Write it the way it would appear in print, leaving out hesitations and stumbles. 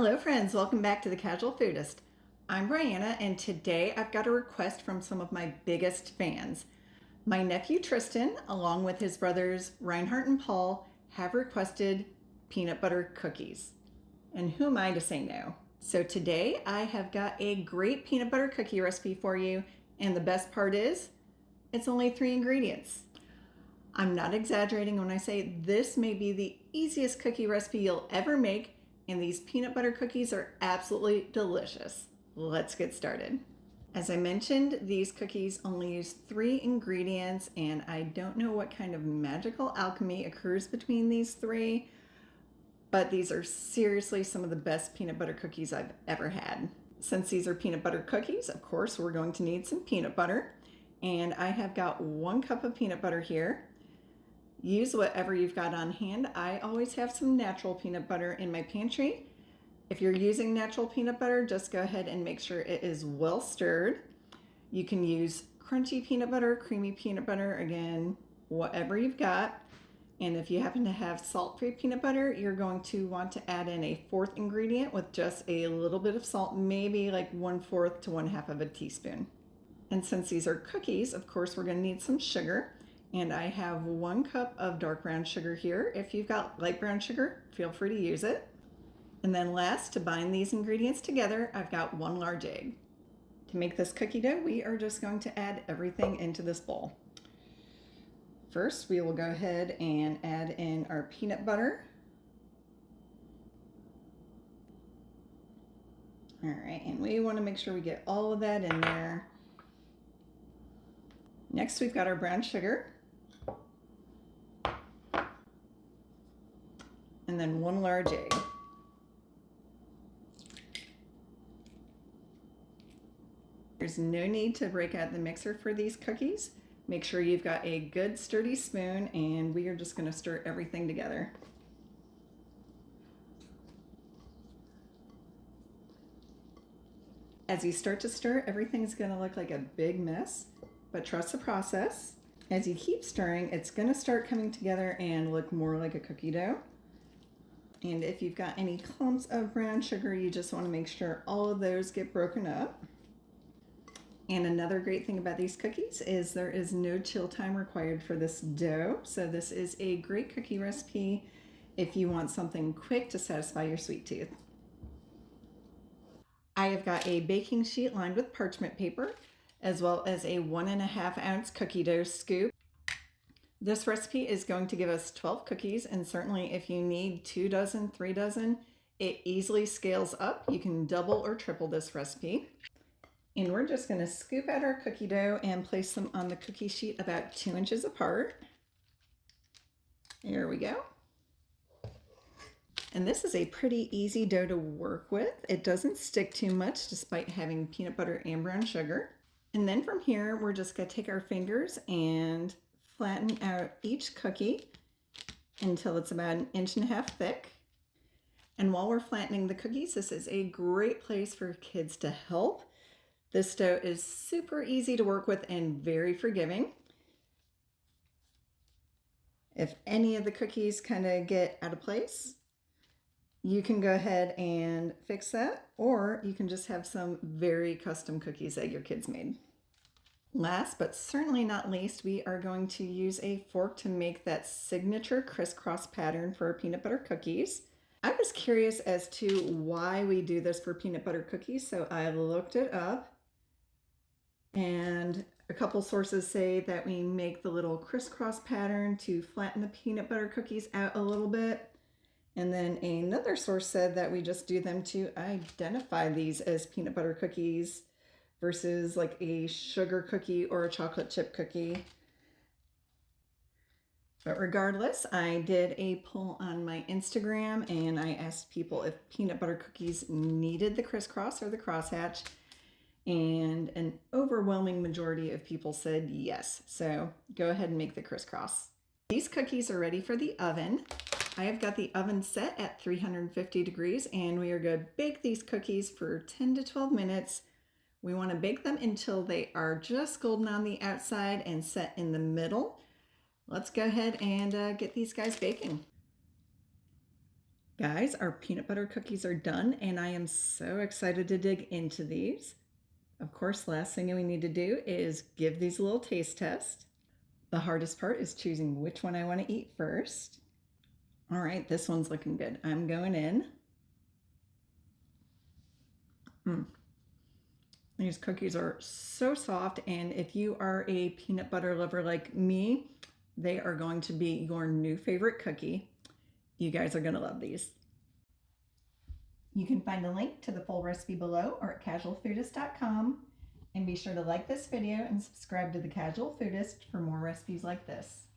Hello friends, welcome back to the Casual Foodist. I'm Brianna and today I've got a request from some of my biggest fans. My nephew Tristan, along with his brothers Reinhardt and Paul, have requested peanut butter cookies. And who am I to say no? So today I have got a great peanut butter cookie recipe for you, and the best part is, it's only 3 ingredients. I'm not exaggerating when I say this may be the easiest cookie recipe you'll ever make, and these peanut butter cookies are absolutely delicious. Let's get started. As I mentioned, these cookies only use 3 ingredients, and I don't know what kind of magical alchemy occurs between these 3, but these are seriously some of the best peanut butter cookies I've ever had. Since these are peanut butter cookies, of course, we're going to need some peanut butter, and I have got 1 cup of peanut butter here. Use whatever you've got on hand. I always have some natural peanut butter in my pantry. If you're using natural peanut butter, just go ahead and make sure it is well stirred. You can use crunchy peanut butter, creamy peanut butter, again, whatever you've got. And if you happen to have salt-free peanut butter, you're going to want to add in a 4th ingredient with just a little bit of salt, maybe like 1/4 to 1/2 of a teaspoon. And since these are cookies, of course, we're going to need some sugar. And I have 1 cup of dark brown sugar here. If you've got light brown sugar, feel free to use it. And then last, to bind these ingredients together, I've got 1 large egg. To make this cookie dough, we are just going to add everything into this bowl. First, we will go ahead and add in our peanut butter. All right, and we want to make sure we get all of that in there. Next, we've got our brown sugar. And then 1 large egg. There's no need to break out the mixer for these cookies. Make sure you've got a good sturdy spoon, and we are just going to stir everything together. As you start to stir, everything's going to look like a big mess, but trust the process. As you keep stirring, it's going to start coming together and look more like a cookie dough. And if you've got any clumps of brown sugar, you just want to make sure all of those get broken up. And another great thing about these cookies is there is no chill time required for this dough. So this is a great cookie recipe if you want something quick to satisfy your sweet tooth. I have got a baking sheet lined with parchment paper, as well as a 1.5 ounce cookie dough scoop. This recipe is going to give us 12 cookies, and certainly if you need 2 dozen, 3 dozen, it easily scales up. You can double or triple this recipe. And we're just going to scoop out our cookie dough and place them on the cookie sheet about 2 inches apart. There we go. And this is a pretty easy dough to work with. It doesn't stick too much despite having peanut butter and brown sugar. And then from here, we're just going to take our fingers and flatten out each cookie until it's about 1.5 inches thick. And while we're flattening the cookies, this is a great place for kids to help. This dough is super easy to work with and very forgiving. If any of the cookies kind of get out of place, you can go ahead and fix that, or you can just have some very custom cookies that your kids made. Last but certainly not least, we are going to use a fork to make that signature crisscross pattern for our peanut butter cookies. I was curious as to why we do this for peanut butter cookies, so I looked it up. And a couple sources say that we make the little crisscross pattern to flatten the peanut butter cookies out a little bit. And then another source said that we just do them to identify these as peanut butter cookies versus like a sugar cookie or a chocolate chip cookie. But regardless, I did a poll on my Instagram and I asked people if peanut butter cookies needed the crisscross or the crosshatch, and an overwhelming majority of people said yes. So go ahead and make the crisscross. These cookies are ready for the oven. I have got the oven set at 350 degrees, and we are going to bake these cookies for 10 to 12 minutes. We want to bake them until they are just golden on the outside and set in the middle. Let's go ahead and get these guys baking. Guys, our peanut butter cookies are done and I am so excited to dig into these. Of course, last thing we need to do is give these a little taste test. The hardest part is choosing which one I want to eat first. All right, this one's looking good. I'm going in. These cookies are so soft, and if you are a peanut butter lover like me, they are going to be your new favorite cookie. You guys are going to love these. You can find a link to the full recipe below or at casualfoodist.com. And be sure to like this video and subscribe to the Casual Foodist for more recipes like this.